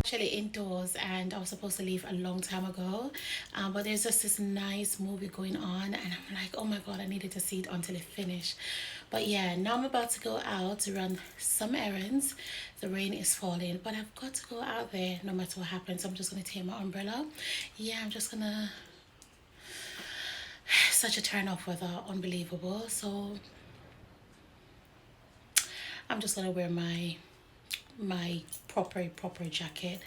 Actually indoors, and I was supposed to leave a long time ago, but there's just this nice movie going on, and I'm like, oh my god, I needed to see it until it finished. But yeah, now I'm about to go out to run some errands. The rain is falling, but I've got to go out there no matter what happens. I'm just gonna take my umbrella. Yeah, I'm just gonna. Such a turn off weather, unbelievable. So I'm just gonna wear my proper jacket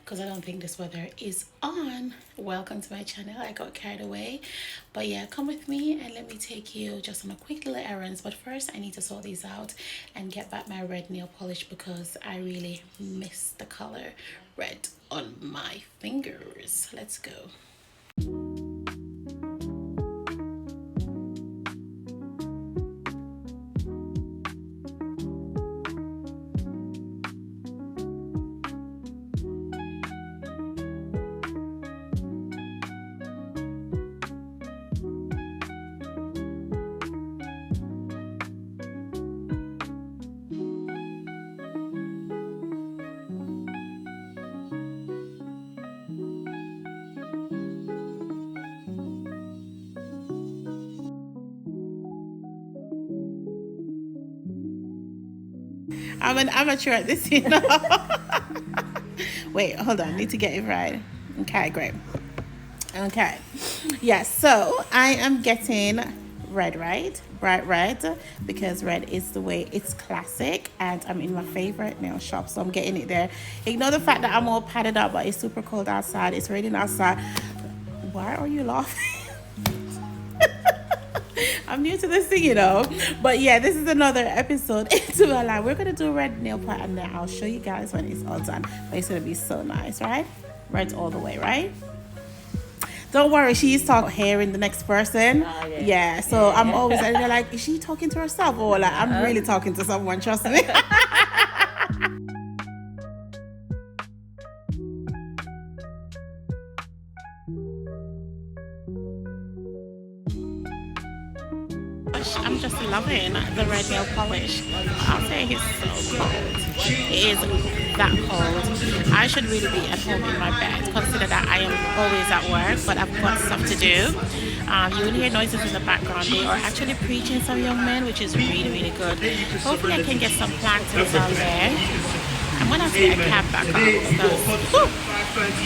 because I don't think this weather is on. Welcome to my channel. I got carried away, but yeah, come with me and let me take you just on a quick little errands. But first I need to sort these out and get back my red nail polish because I really miss the color red on my fingers. Let's go. I'm an amateur at this, you know. Wait, hold on. Need to get it right. Okay, great. Okay. Yes, so I am getting red, right? Bright red, because red is the way it's classic and I'm in my favorite nail shop. So I'm getting it there. Ignore the fact that I'm all padded up, but it's super cold outside. It's raining outside. Why are you laughing? I'm new to this thing, you know. But yeah, this is another episode into my life. We're gonna do a red nail part and then I'll show you guys when it's all done. But it's gonna be so nice, right? Red all the way, right? Don't worry, she's talking hearing the next person. Yeah, so I'm always and they're like, is she talking to herself or like I'm really talking to someone? Trust me. I'm just loving the red nail polish. I'll say it's so cold. It is that cold. I should really be at home in my bed. Consider that I am always at work, but I've got stuff to do. You will hear noises in the background. They are actually preaching some young men, which is really good. Hopefully I can get some plantains down there. I'm gonna have to get a cab back up because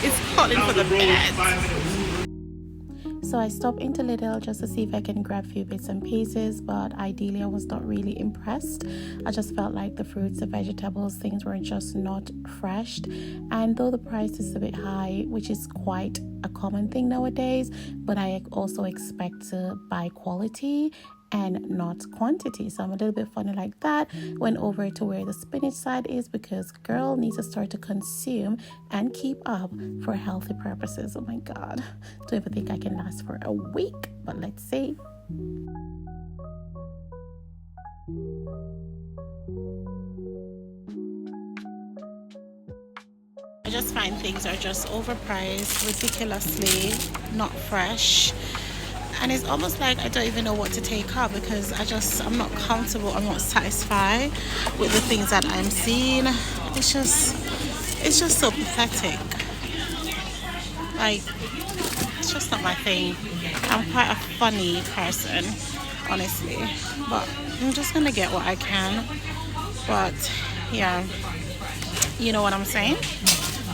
it's calling for the bed. So I stopped into Lidl just to see if I can grab a few bits and pieces, but ideally I was not really impressed. I just felt like the fruits, the vegetables, things were just not fresh. And though the price is a bit high, which is quite a common thing nowadays, but I also expect to buy quality and not quantity. So I'm a little bit funny like that. Went over to where the spinach side is because girl needs to start to consume and keep up for healthy purposes. Oh my god. Don't even think I can last for a week, but let's see. I just find things are just overpriced, ridiculously not fresh. And it's almost like I don't even know what to take up because I'm not comfortable, I'm not satisfied with the things that I'm seeing. It's just so pathetic. Like, it's just not my thing. I'm quite a funny person, honestly, but I'm just gonna get what I can. But yeah, you know what I'm saying?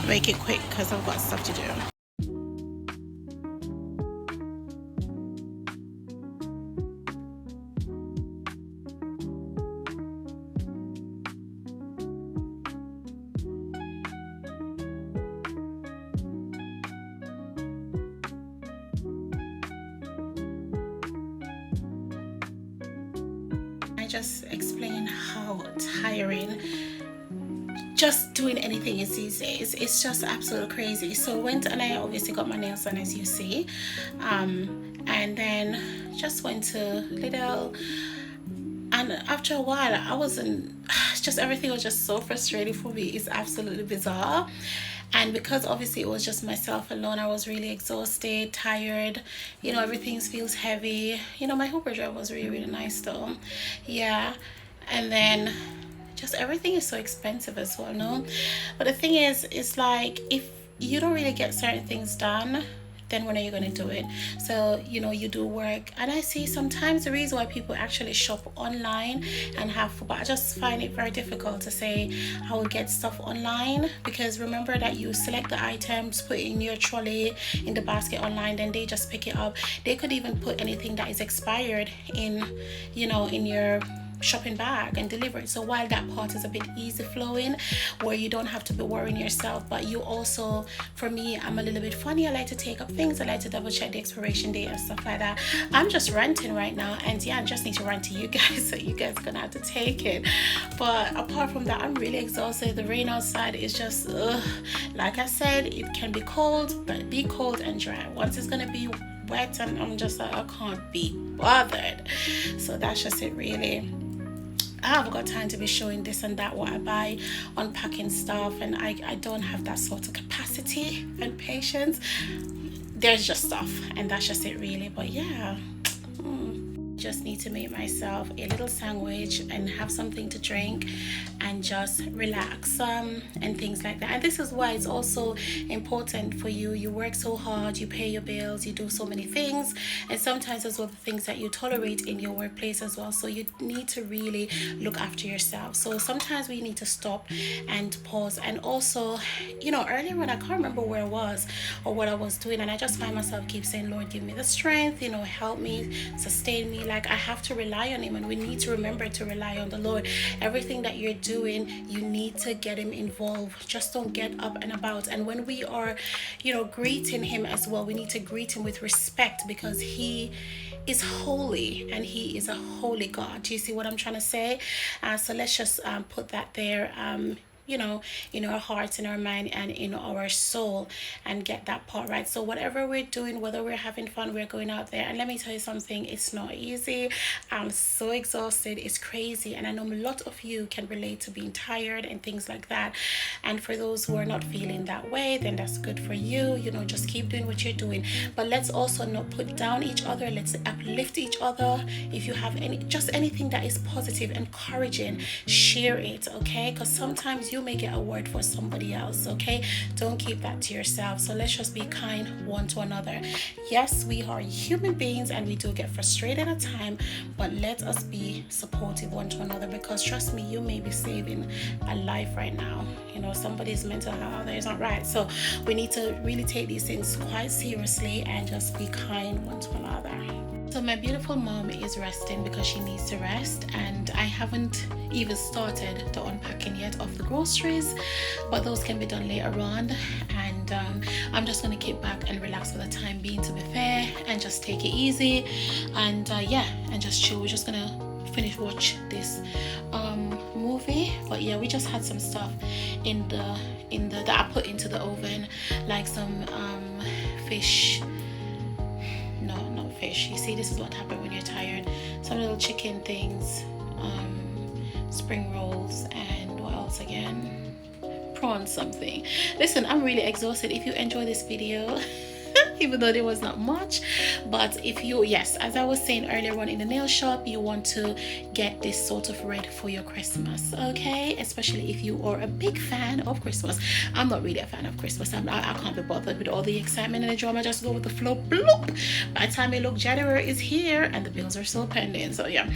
Make it quick because I've got stuff to do. I just explain how tiring just doing anything is these days. It's just absolutely crazy. So went and I obviously got my nails done as you see, and then just went to Lidl, and after a while I wasn't just everything was just so frustrating for me. It's absolutely bizarre. And because obviously it was just myself alone, I was really exhausted, tired, you know, everything feels heavy. You know, my Uber driver was really nice though. Yeah. And then just everything is so expensive as well, no? But the thing is, it's like if you don't really get certain things done, then when are you going to do it? So you do work, and I see sometimes the reason why people actually shop online and have, but I just find it very difficult to say I will get stuff online, because remember that you select the items, put it in your trolley, in the basket online, then they just pick it up. They could even put anything that is expired in in your shopping bag and deliver it. So while that part is a bit easy flowing, where you don't have to be worrying yourself, but you also, for me, I'm a little bit funny. I like to take up things. I like to double check the expiration date and stuff like that. I'm just renting right now, and yeah, I just need to rent to you guys, so you guys are gonna have to take it. But apart from that, I'm really exhausted. The rain outside is just like I said, it can be cold, but be cold and dry. Once it's gonna be wet, and I'm just like, I can't be bothered. So that's just it, really. I haven't got time to be showing this and that, what I buy, unpacking stuff, and I don't have that sort of capacity and patience. There's just stuff, and that's just it, really. But yeah, just need to make myself a little sandwich and have something to drink and just relax, and things like that. And this is why it's also important for you work so hard, you pay your bills, you do so many things, and sometimes as well the things that you tolerate in your workplace as well. So you need to really look after yourself. So sometimes we need to stop and pause. And also, earlier when I can't remember where I was or what I was doing, and I just find myself keep saying, Lord, give me the strength, help me, sustain me. Like, I have to rely on him, and we need to remember to rely on the Lord. Everything that you're doing, you need to get him involved. Just don't get up and about. And when we are greeting him as well, we need to greet him with respect, because he is holy and he is a holy God. Do you see what I'm trying to say? So let's just put that there, in our hearts, in our mind, and in our soul, and get that part right. So whatever we're doing, whether we're having fun, we're going out there. And let me tell you something, it's not easy. I'm so exhausted. It's crazy. And I know a lot of you can relate to being tired and things like that. And for those who are not feeling that way, then that's good for you. Just keep doing what you're doing. But let's also not put down each other. Let's uplift each other. If you have anything that is positive, encouraging, share it, okay? Because sometimes you may get a word for somebody else, okay? Don't keep that to yourself. So let's just be kind one to another. Yes, we are human beings and we do get frustrated at time, but let us be supportive one to another, because trust me, you may be saving a life right now. Somebody's mental health is not right. So we need to really take these things quite seriously and just be kind one to another. So my beautiful mom is resting because she needs to rest, and I haven't even started the unpacking yet of the groceries, but those can be done later on. And I'm just going to kick back and relax for the time being, to be fair, and just take it easy, and and just chill. We're just gonna finish watch this movie. But yeah, we just had some stuff in the that I put into the oven, like some fish. No, not fish. You see, this is what happened when you're tired. Some little chicken things, spring rolls, and what else again? Prawn something. Listen, I'm really exhausted. If you enjoy this video, even though there was not much, but if you, yes, as I was saying earlier on in the nail shop, you want to get this sort of red for your Christmas, okay? Especially if you are a big fan of Christmas. I'm not really a fan of Christmas. I can't be bothered with all the excitement and the drama. Just go with the flow. Bloop. By the time you look, January is here and the bills are still pending. So yeah,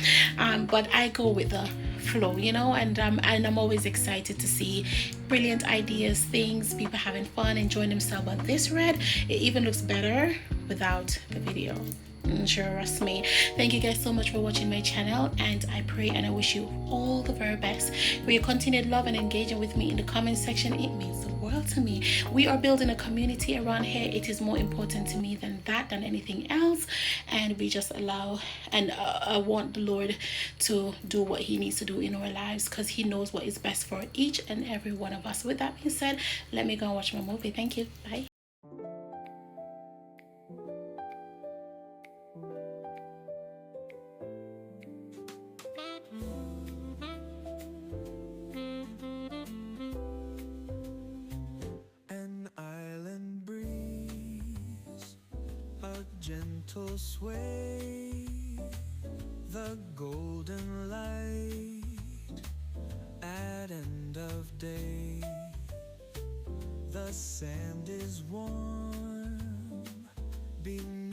but I go with the flow, and I'm always excited to see brilliant ideas, things, people having fun, enjoying themselves. But this red, it even looks better without the video. Trust me. Thank you guys so much for watching my channel, and I pray and I wish you all the very best. For your continued love and engaging with me in the comment section, it means the world to me. We are building a community around here. It is more important to me than anything else, and we just allow, and I want the Lord to do what he needs to do in our lives, because he knows what is best for each and every one of us. With that being said, let me go and watch my movie. Thank you. Bye. Gentle sway, the golden light at end of day. The sand is warm beneath